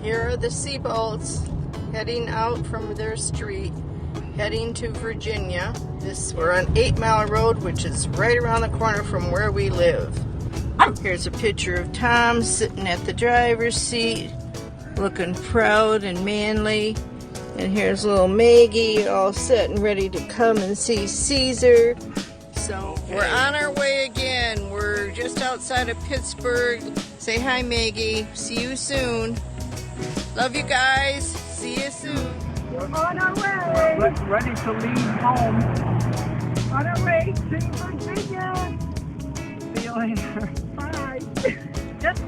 Here are the Seabolts heading out from their street, heading to Virginia. We're on 8 Mile Road, which is right around the corner from where we live. Here's a picture of Thom sitting at the driver's seat, looking proud and manly. And here's little Maggie all set and ready to come and see Cesar. So we're on our way again. We're just outside of Pittsburgh. Say hi, Maggie. See you soon. Love you guys. See you soon. We're on our way. We're ready to leave home. On our way to Virginia. See you later. Bye. Just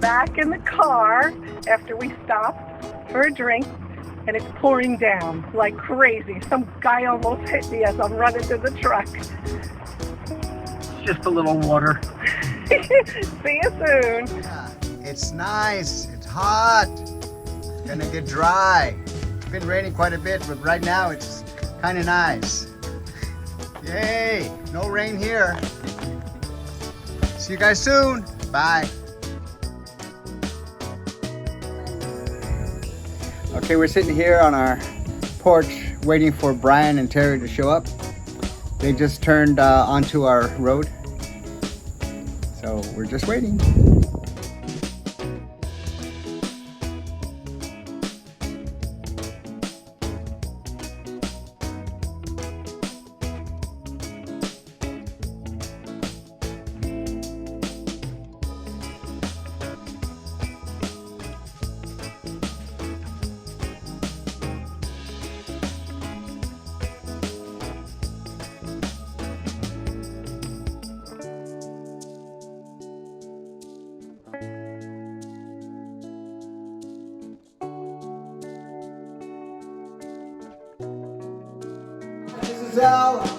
back in the car after we stopped for a drink, and it's pouring down like crazy. Some guy almost hit me as I'm running to the truck. It's just a little water. See you soon. Yeah, it's nice. It's hot. It's gonna get dry. It's been raining quite a bit, but right now it's kind of nice. Yay! No rain here. See you guys soon. Bye. Okay, we're sitting here on our porch waiting for Brian and Terri to show up. They just turned onto our road. So we're just waiting.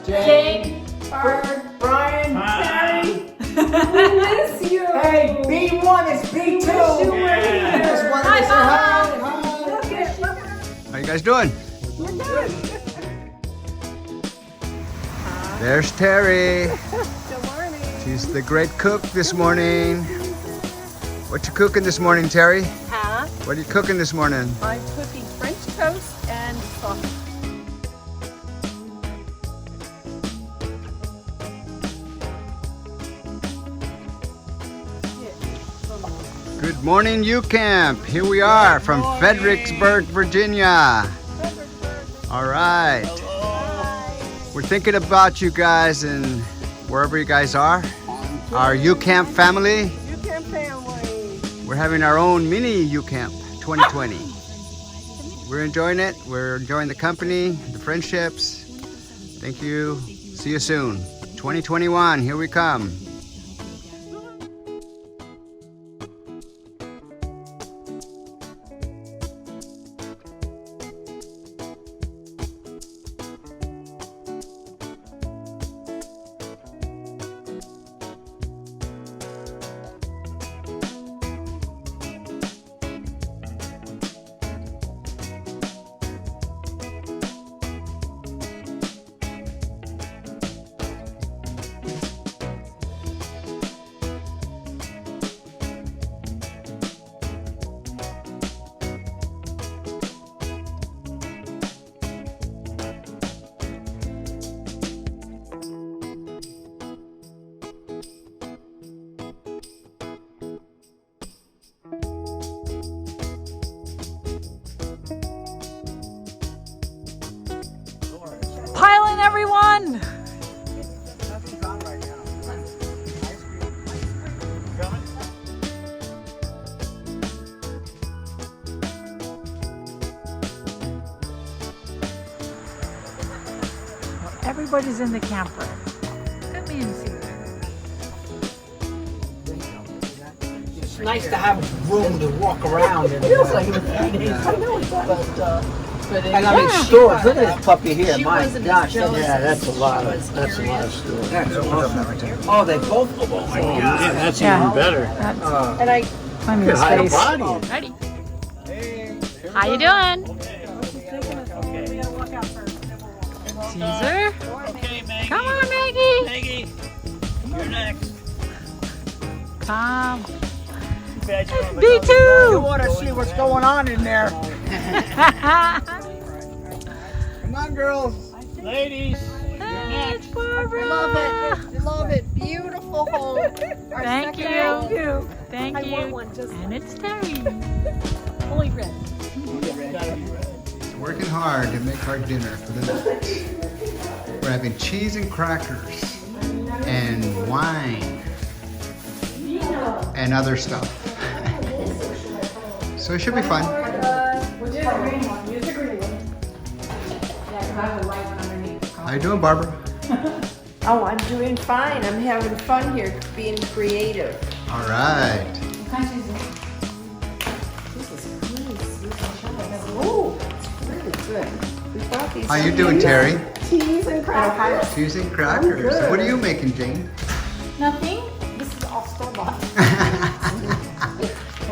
Jake, Bert, Brian, Terri. We miss you. Hey, B1 is B2. Just wanted to say hi. How you guys doing? We're good. There's Terri. Good morning. She's the great cook this morning. What you cooking this morning, Terri? Huh? What are you cooking this morning? I'm cooking French toast and sausage. Good morning, UCamp. Here we are from Fredericksburg, Virginia. All right. We're thinking about you guys and wherever you guys are. Our UCamp family. UCamp family. We're having our own mini UCamp 2020. We're enjoying it. We're enjoying the company, the friendships. Thank you. See you soon. 2021, here we come. Pile in, everyone. Nothing's on right now. Everybody's in the camper. Come in, Cesar. It's nice to have room to walk around. It feels like it. And I mean, stores. Look at this puppy here. My gosh, that's a lot of stores. That's awesome. Oh, they both. Oh my God, that's even better. And I find your space. Ready? How you doing? Cesar? Okay, Maggie. Come on, Maggie. Maggie, you're next. Thom. Me You too. want to see what's going on in there? Come on, girls. Ladies. Hey, it's Barbara. Love it. Beautiful home. Thank you. Thank you. And it's Terri. Only red. Working hard to make our dinner for the night. We're having cheese and crackers and wine and other stuff. So it should be fun. How you doing, Barbara? Oh, I'm doing fine. I'm having fun here, being creative. All right. Oh, it's really good. We bought these. How you doing, Terri? Cheese and crackers. Cheese and crackers. What are you making, Jane? Nothing. This is all store-bought.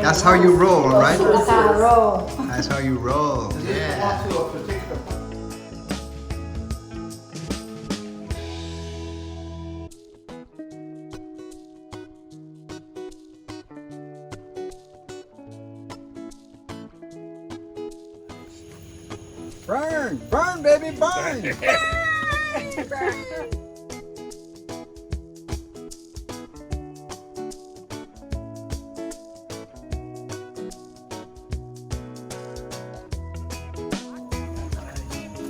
That's how you roll, right? That's how I roll. That's how you roll. Yeah. Burn, burn, baby, burn.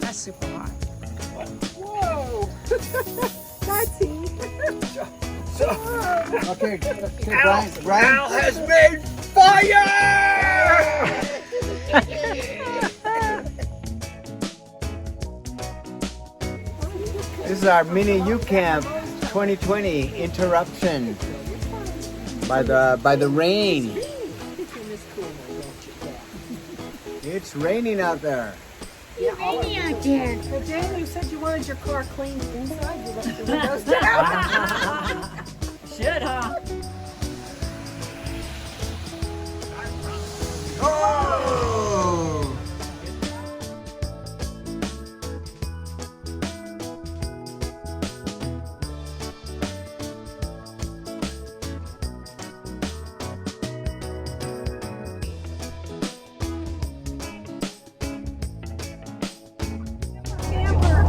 That's super hot. Whoa. That's heat. Okay, Brian. Al has made fire! This is our mini UCamp 2020 interruption by the rain. It's raining out there. Rainy out there. Well, Jane, you said you wanted your car cleaned inside. You left the windows down. Should, huh? Oh! Camper.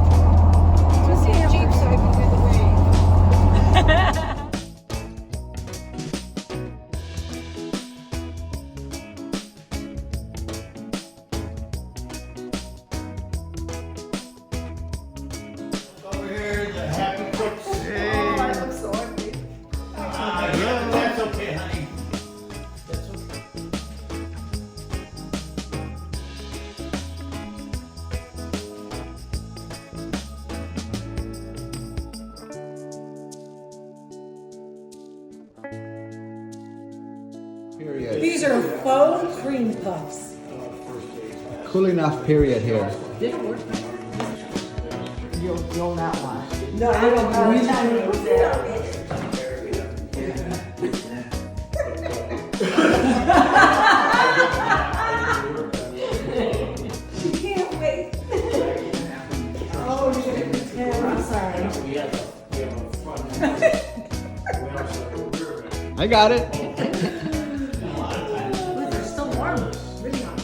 Just see a Jeep so I can do the rain. Period. These are faux cream puffs. Cooling off period here. You'll not want. No, I don't She can't wait. Oh, I'm sorry. I got it. They're still warm. Really hot.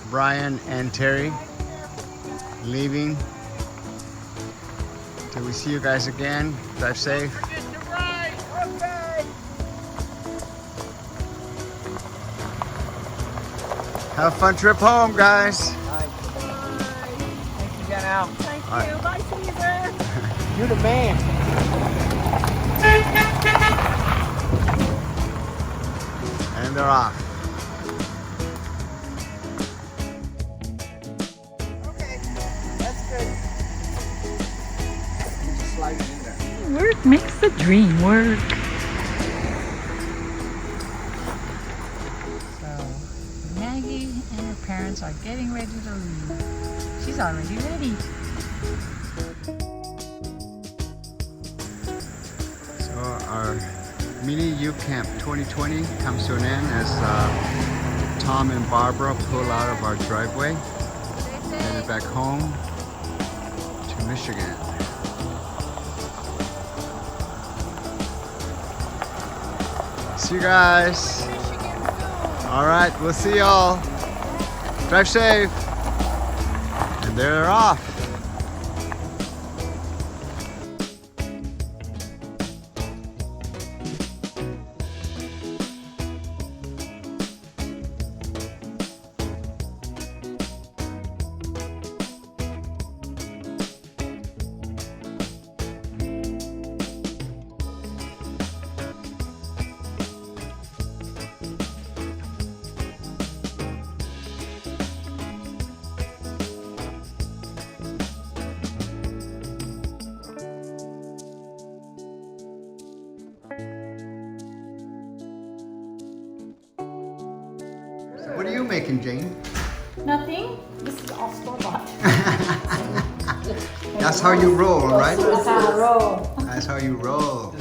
Brian and Terri leaving. Till we see you guys again. Drive safe. Have a fun trip home, guys. Thank you, Jen Al. Thank All right. you. Bye, Caesar. You're the man. And they're off. Okay, that's good. It makes the dream work. So, Maggie and her parents are getting ready to leave. She's already ready. So our mini UCamp 2020 comes to an end as Thom and Barbara pull out of our driveway, headed back home to Michigan. See you guys. All right, we'll see y'all. Drive safe. And they're off. What are you making, Jane? Nothing. This is all store-bought. That's how you roll, right? That's how I roll. That's how you roll.